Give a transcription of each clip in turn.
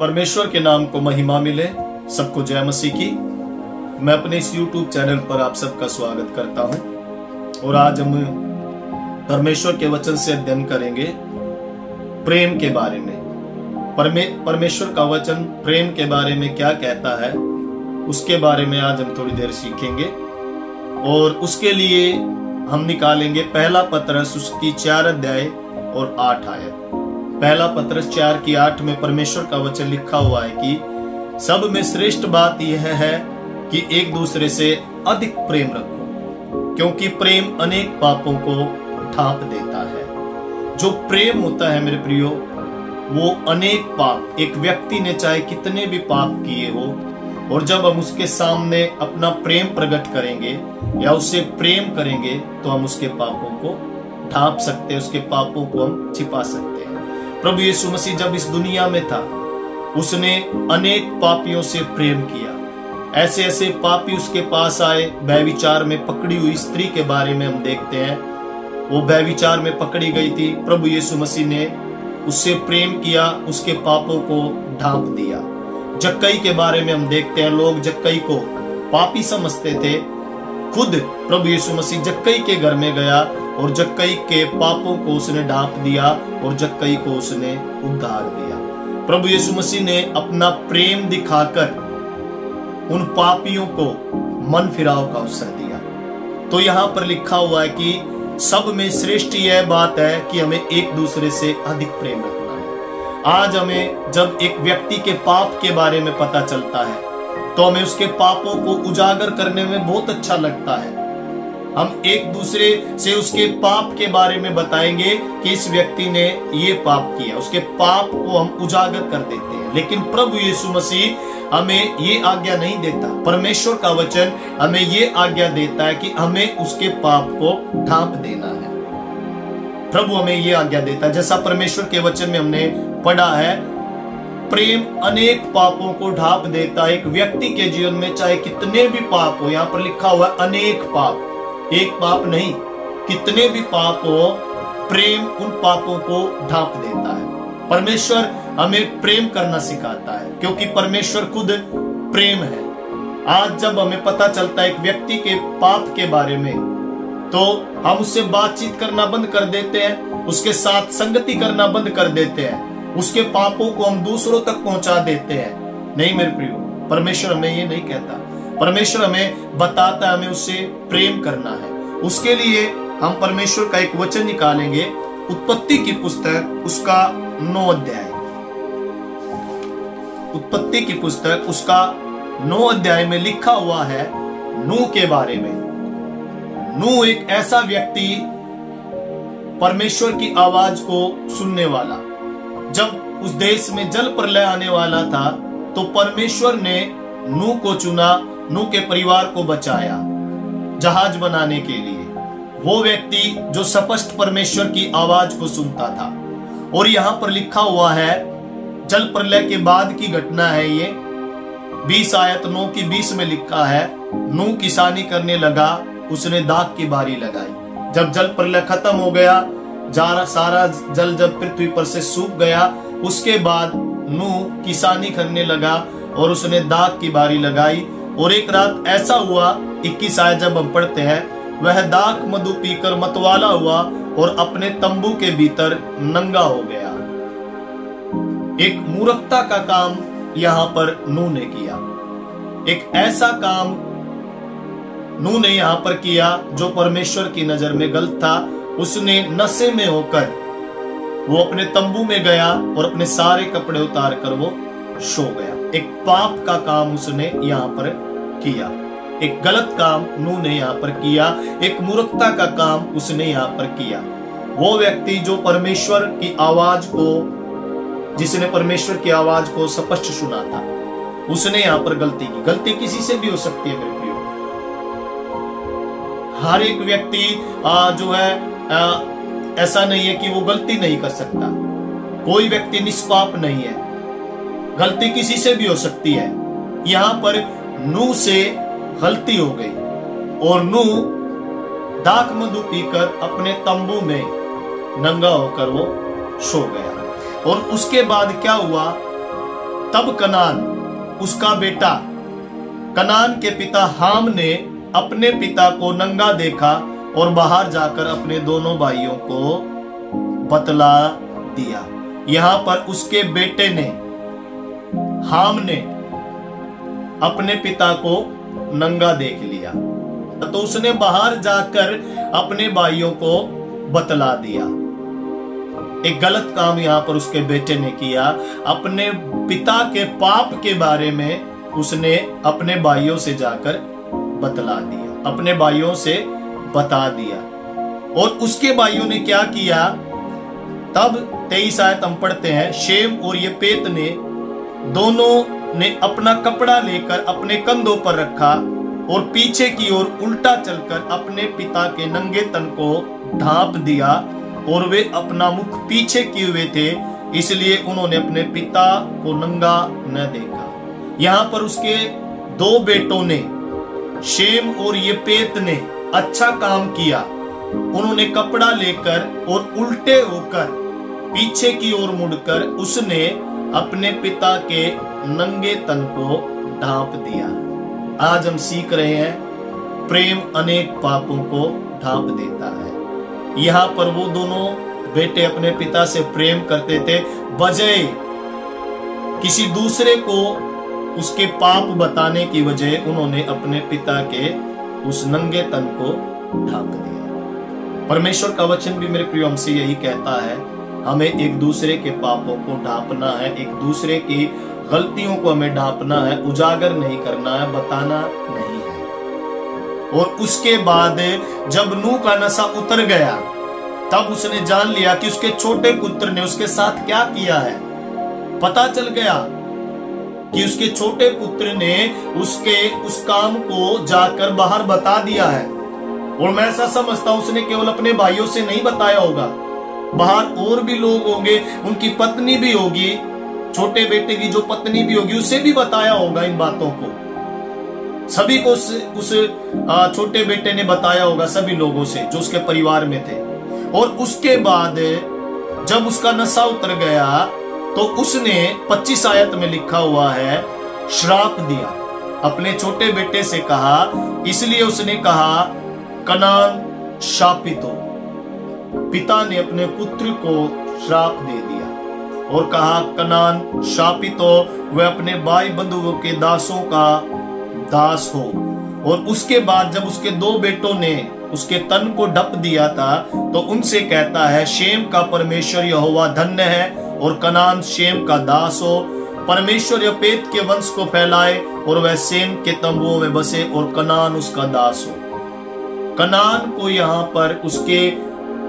परमेश्वर के नाम को महिमा मिले। सबको जय मसीह की। मैं अपने इस YouTube चैनल पर आप सबका स्वागत करता हूं और आज हम परमेश्वर के वचन से अध्ययन करेंगे प्रेम के बारे में। परमेश्वर का वचन प्रेम के बारे में क्या कहता है उसके बारे में आज हम थोड़ी देर सीखेंगे और उसके लिए हम निकालेंगे पहला पतरस उसकी 4 अध्याय और 8 आयत। पहला पतरस 4 की 8 में परमेश्वर का वचन लिखा हुआ है कि सब में श्रेष्ठ बात यह है कि एक दूसरे से अधिक प्रेम रखो, क्योंकि प्रेम अनेक पापों को ढांप देता है। जो प्रेम होता है मेरे प्रियो, वो अनेक पाप, एक व्यक्ति ने चाहे कितने भी पाप किए हो, और जब हम उसके सामने अपना प्रेम प्रकट करेंगे या उससे प्रेम करेंगे तो हम उसके पापों को ढांप सकते हैं, उसके पापों को हम छिपा सकते हैं। प्रभु यीशु मसीह जब इस दुनिया में था, उसने अनेक पापियों से प्रेम किया। ऐसे ऐसे पापी उसके पास आए। व्यभिचार में पकड़ी हुई स्त्री के बारे में हम देखते हैं, वो व्यभिचार में पकड़ी गई थी। प्रभु यीशु मसीह ने उससे प्रेम किया, उसके पापों को ढांप दिया। जक्कई के बारे में हम देखते हैं, लोग जक्कई को पापी समझते थे। खुद प्रभु यीशु मसीह जक्कई के घर में गया और जक्कई के पापों को उसने ढांप दिया और जक्कई को उसने उद्धार दिया। प्रभु यीशु मसीह ने अपना प्रेम दिखाकर उन पापियों को मन फिराव का अवसर दिया। तो यहाँ पर लिखा हुआ है कि सब में श्रेष्ठ यह बात है कि हमें एक दूसरे से अधिक प्रेम रखना है। आज हमें जब एक व्यक्ति के पाप के बारे में पता चलता है तो हमें उसके पापों को उजागर करने में बहुत अच्छा लगता है। हम एक दूसरे से उसके पाप के बारे में बताएंगे कि इस व्यक्ति ने ये पाप किया, उसके पाप को हम उजागर कर देते हैं। लेकिन प्रभु यीशु मसीह हमें ये आज्ञा नहीं देता। परमेश्वर का वचन हमें ये आज्ञा देता है कि हमें उसके पाप को ढांप देना है। प्रभु हमें ये आज्ञा देता है, जैसा परमेश्वर के वचन में हमने पढ़ा है, प्रेम अनेक पापों को ढांप देता है। एक व्यक्ति के जीवन में चाहे कितने भी पाप हो, यहाँ पर लिखा हुआ है अनेक पाप, एक पाप नहीं, कितने भी पाप हो, प्रेम उन पापों को ढांप देता है। परमेश्वर हमें प्रेम करना सिखाता है, क्योंकि परमेश्वर खुद प्रेम है। आज जब हमें पता चलता है एक व्यक्ति के पाप के बारे में, तो हम उससे बातचीत करना बंद कर देते हैं, उसके साथ संगति करना बंद कर देते हैं, उसके पापों को हम दूसरों तक पहुंचा देते हैं। नहीं मेरे प्रियो, परमेश्वर हमें ये नहीं कहता। परमेश्वर हमें बताता है हमें उससे प्रेम करना है। उसके लिए हम परमेश्वर का एक वचन निकालेंगे, उत्पत्ति की पुस्तक उसका 9 अध्याय। उत्पत्ति की पुस्तक उसका 9 अध्याय में लिखा हुआ है नूह के बारे में। नूह एक ऐसा व्यक्ति, परमेश्वर की आवाज को सुनने वाला। जब उस देश में जल प्रलय आने वाला था तो परमेश्वर ने नूह को चुना, नूह के परिवार को बचाया जहाज बनाने के लिए। वो व्यक्ति जो स्पष्ट परमेश्वर की आवाज को सुनता था। और यहां पर लिखा हुआ है, जल प्रलय के बाद की घटना है ये। 20 आयत 9 की 20 में लिखा है, नूह किसानी करने लगा, उसने दाख की बारी लगाई। जब जल प्रलय खत्म हो गया, सारा जल जब पृथ्वी पर से सूख गया, उसके बाद नूह किसानी करने लगा और उसने दाख की बारी लगाई। और एक रात ऐसा हुआ, 21 आयत जब हम पढ़ते हैं, वह दाख मधु पीकर मतवाला हुआ और अपने तंबू के भीतर नंगा हो गया। एक मूर्खता का काम यहां पर नूह ने किया। एक ऐसा काम नूह ने यहां पर किया जो परमेश्वर की नजर में गलत था। उसने नशे में होकर वो अपने तंबू में गया और अपने सारे कपड़े उतार कर वो सो गया। एक पाप का काम उसने यहाँ पर किया, एक गलत काम नूह ने यहाँ पर किया, एक मूर्खता का काम उसने यहाँ पर किया। वो व्यक्ति जो परमेश्वर की आवाज को, जिसने परमेश्वर की आवाज को स्पष्ट सुना था, उसने यहाँ पर गलती की। गलती किसी से भी हो सकती है मेरे प्रियो। हर एक व्यक्ति जो है ऐसा नहीं है कि वो गलती नहीं कर सकता। कोई व्यक्ति निष्पाप नहीं है, गलती किसी से भी हो सकती है। यहां पर नूह से गलती हो गई और नूह दाख मधु पीकर अपने तंबू में नंगा होकर वो सो गया। और उसके बाद क्या हुआ, तब कनान उसका बेटा कनान के पिता हाम ने अपने पिता को नंगा देखा और बाहर जाकर अपने दोनों भाइयों को बतला दिया। यहां पर उसके बेटे ने हाम ने अपने पिता को नंगा देख लिया तो उसने बाहर जाकर अपने भाइयों को बतला दिया। एक गलत काम यहां पर उसके बेटे ने किया। अपने पिता के पाप के बारे में उसने अपने भाइयों से जाकर बतला दिया, अपने भाइयों से बता दिया। और उसके भाइयों ने क्या किया? तब 23 आयत हम पढ़ते हैं, शेम और येपेत ने दोनों ने अपना कपड़ा लेकर अपने कंधों पर रखा और पीछे की ओर उल्टा चलकर अपने पिता के नंगे तन को ढांप दिया और वे अपना मुख पीछे किए हुए थे, इसलिए उन्होंने अपने पिता को नंगा न देखा। यहां पर उसके दो बेटों ने शेम और येपेत ने अच्छा काम किया। उन्होंने कपड़ा लेकर और उल्टे होकर पीछे की ओर मुड़कर उसने अपने पिता के नंगे तन को ढांप दिया। आज हम सीख रहे हैं प्रेम अनेक पापों को ढांप देता है। यहाँ पर वो दोनों बेटे अपने पिता से प्रेम करते थे, बजाय किसी दूसरे को उसके पाप बताने की वजह उन्होंने अपने पिता के उस नंगे तन को ढांप दिया। परमेश्वर का वचन भी मेरे प्रियो हमसे यही कहता है, हमें एक दूसरे के पापों को ढांपना है, एक दूसरे की गलतियों को हमें ढांपना है, उजागर नहीं करना है, बताना नहीं है। और उसके बाद जब नूह का नशा उतर गया तब उसने जान लिया कि उसके छोटे पुत्र ने उसके साथ क्या किया है। पता चल गया कि उसके छोटे पुत्र ने उसके उस काम को जाकर बाहर बता दिया है। और मैं ऐसा समझता हूं उसने केवल अपने भाइयों से नहीं बताया होगा, बाहर और भी लोग होंगे, उनकी पत्नी भी होगी, छोटे बेटे की जो पत्नी भी होगी उसे भी बताया होगा इन बातों को। सभी को उस छोटे बेटे ने बताया होगा, सभी लोगों से जो उसके परिवार में थे। और उसके बाद जब उसका नशा उतर गया तो उसने 25 आयत में लिखा हुआ है, श्राप दिया, अपने छोटे बेटे से कहा। इसलिए उसने कहा कनान शापित हो। पिता ने अपने पुत्र को श्राप दे दिया और कहा कनान शापित हो, वह अपने भाई बंधुओं के दासों का दास हो। और उसके बाद जब उसके दो बेटों ने उसके तन को ढप दिया था तो उनसे कहता है, शेम का परमेश्वर यहोवा धन्य है और कनान शेम का दास हो। परमेश्वर येपेत के वंश को फैलाए और वह शेम के तंबुओं में बसे और कनान उसका दास हो। कनान को यहाँ पर उसके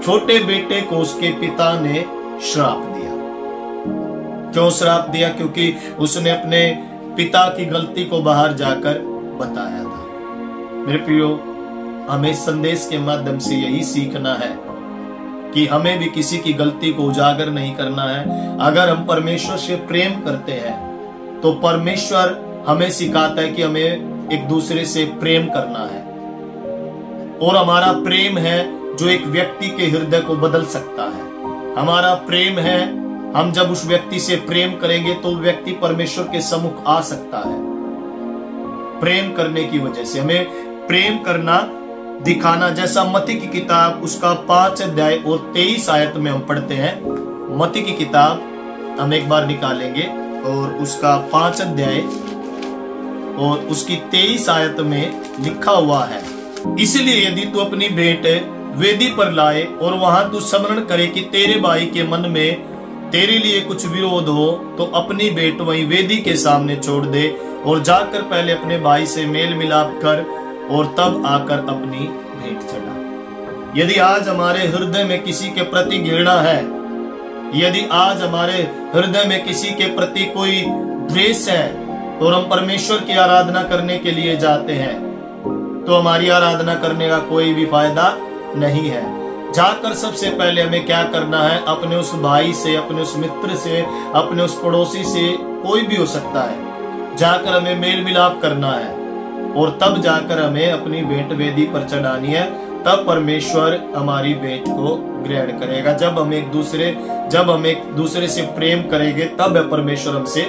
छोटे बेटे को उसके पिता ने श्राप दिया। क्यों श्राप दिया? क्योंकि उसने अपने पिता की गलती को बाहर जाकर बताया था। मेरे प्रियो, हमें संदेश के माध्यम से यही सीखना है कि हमें भी किसी की गलती को उजागर नहीं करना है। अगर हम परमेश्वर से प्रेम करते हैं तो परमेश्वर हमें सिखाता है कि हमें एक दूसरे से प्रेम करना है। और हमारा प्रेम है जो एक व्यक्ति के हृदय को बदल सकता है। हमारा प्रेम है, हम जब उस व्यक्ति से प्रेम करेंगे तो व्यक्ति परमेश्वर के सम्मुख आ सकता है। प्रेम करने की वजह से हमें प्रेम करना दिखाना, जैसा मत्ती की किताब उसका 5 अध्याय और 23 आयत में हम पढ़ते हैं। मत्ती की किताब हम एक बार निकालेंगे और उसका 5 अध्याय और उसकी 23 आयत में लिखा हुआ है, इसलिए यदि तू अपनी भेंट वेदी पर लाए और वहां तू स्मरण करे कि तेरे भाई के मन में तेरे लिए कुछ विरोध हो तो अपनी भेंट वहीं वेदी के सामने छोड़ दे और जाकर पहले अपने भाई से मेल मिलाप कर और तब आकर अपनी भेंट चढ़ा। यदि आज हमारे हृदय में किसी के प्रति घृणा है, यदि आज हमारे हृदय में किसी के प्रति कोई द्वेष है और हम परमेश्वर की आराधना करने के लिए जाते हैं तो हमारी आराधना करने का कोई भी फायदा नहीं है। जाकर सबसे पहले हमें क्या करना है? अपने उस भाई से, अपने उस मित्र से, अपने उस पड़ोसी से, कोई भी हो सकता है, जाकर हमें मेल मिलाप करना है और तब जाकर हमें अपनी भेंट वेदी पर चढ़ानी है। तब परमेश्वर हमारी भेंट को ग्रहण करेगा। जब हम एक दूसरे से प्रेम करेंगे तब परमेश्वर हमसे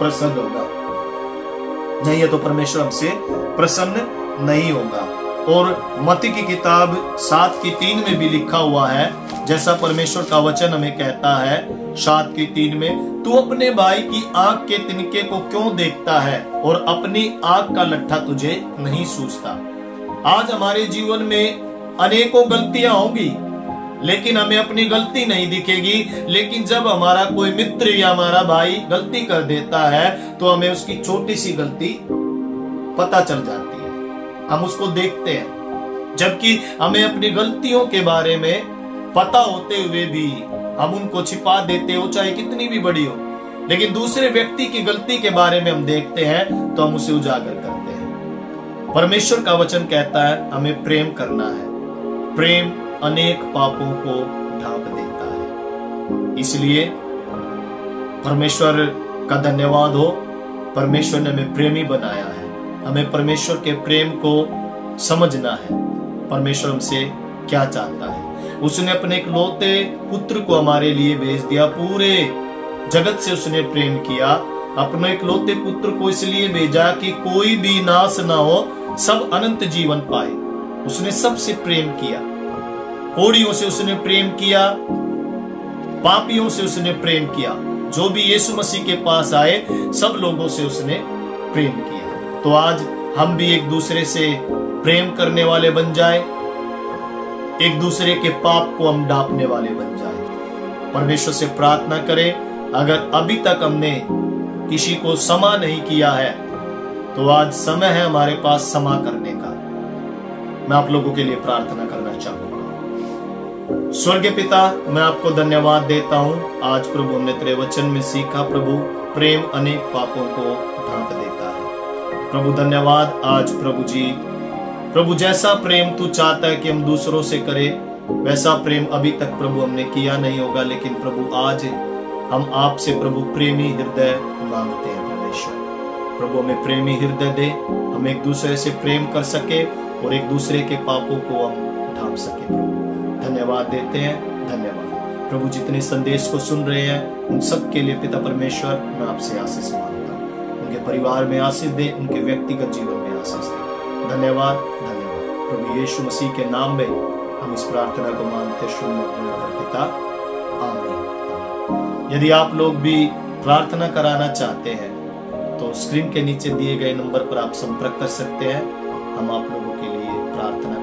प्रसन्न होगा, नहीं है तो परमेश्वर हमसे प्रसन्न नहीं होगा। और मत्ती की किताब 7:3 में भी लिखा हुआ है, जैसा परमेश्वर का वचन हमें कहता है 7:3 में, तू अपने भाई की आंख के तिनके को क्यों देखता है और अपनी आंख का लट्ठा तुझे नहीं सूझता। आज हमारे जीवन में अनेकों गलतियां होंगी, लेकिन हमें अपनी गलती नहीं दिखेगी। लेकिन जब हमारा कोई मित्र या हमारा भाई गलती कर देता है तो हमें उसकी छोटी सी गलती पता चल जाती है, हम उसको देखते हैं। जबकि हमें अपनी गलतियों के बारे में पता होते हुए भी हम उनको छिपा देते हो, चाहे कितनी भी बड़ी हो। लेकिन दूसरे व्यक्ति की गलती के बारे में हम देखते हैं तो हम उसे उजागर करते हैं। परमेश्वर का वचन कहता है हमें प्रेम करना है, प्रेम अनेक पापों को ढांप देता है। इसलिए परमेश्वर का धन्यवाद हो, परमेश्वर ने हमें प्रेमी बनाया है। हमें परमेश्वर के प्रेम को समझना है, परमेश्वर हमसे क्या चाहता है। उसने अपने इकलौते पुत्र को हमारे लिए भेज दिया, पूरे जगत से उसने प्रेम किया। अपने इकलौते पुत्र को इसलिए भेजा कि कोई भी नाश ना हो, सब अनंत जीवन पाए। उसने सबसे प्रेम किया, कोढ़ियों से उसने प्रेम किया, पापियों से उसने प्रेम किया। जो भी यीशु मसीह के पास आए सब लोगों से उसने प्रेम किया। तो आज हम भी एक दूसरे से प्रेम करने वाले बन जाए, एक दूसरे के पाप को हम ढांपने वाले बन जाए। परमेश्वर से प्रार्थना करें, अगर अभी तक हमने किसी को क्षमा नहीं किया है तो आज समय है हमारे पास क्षमा करने का। मैं आप लोगों के लिए प्रार्थना करना चाहूंगा। स्वर्गीय पिता, मैं आपको धन्यवाद देता हूं। आज प्रभु हमने तेरे वचन में सीखा, प्रभु प्रेम अनेक पापों को ढांप देता है। प्रभु धन्यवाद। आज प्रभु जी, प्रभु जैसा प्रेम तू चाहता है कि हम दूसरों से करें, वैसा प्रेम अभी तक प्रभु हमने किया नहीं होगा। लेकिन प्रभु आज हम आपसे प्रभु प्रेमी हृदय मांगते हैं। परमेश्वर प्रभु हमें प्रेमी हृदय दे, हम एक दूसरे से प्रेम कर सके और एक दूसरे के पापों को हम ढांप सके। प्रभु धन्यवाद देते हैं, धन्यवाद। प्रभु जितने संदेश को सुन रहे हैं उन सब के लिए पिता परमेश्वर मैं आपसे आशीष मांगता हूँ। उनके परिवार में आशीष दे, उनके व्यक्तिगत जीवन में आशीष दे। धन्यवाद, धन्यवाद। प्रभु यीशु मसीह के नाम में हम इस प्रार्थना को मांगते पिता, आमीन। यदि आप लोग भी प्रार्थना कराना चाहते हैं तो स्क्रीन के नीचे दिए गए नंबर पर आप संपर्क कर सकते हैं। हम आप लोगों के लिए प्रार्थना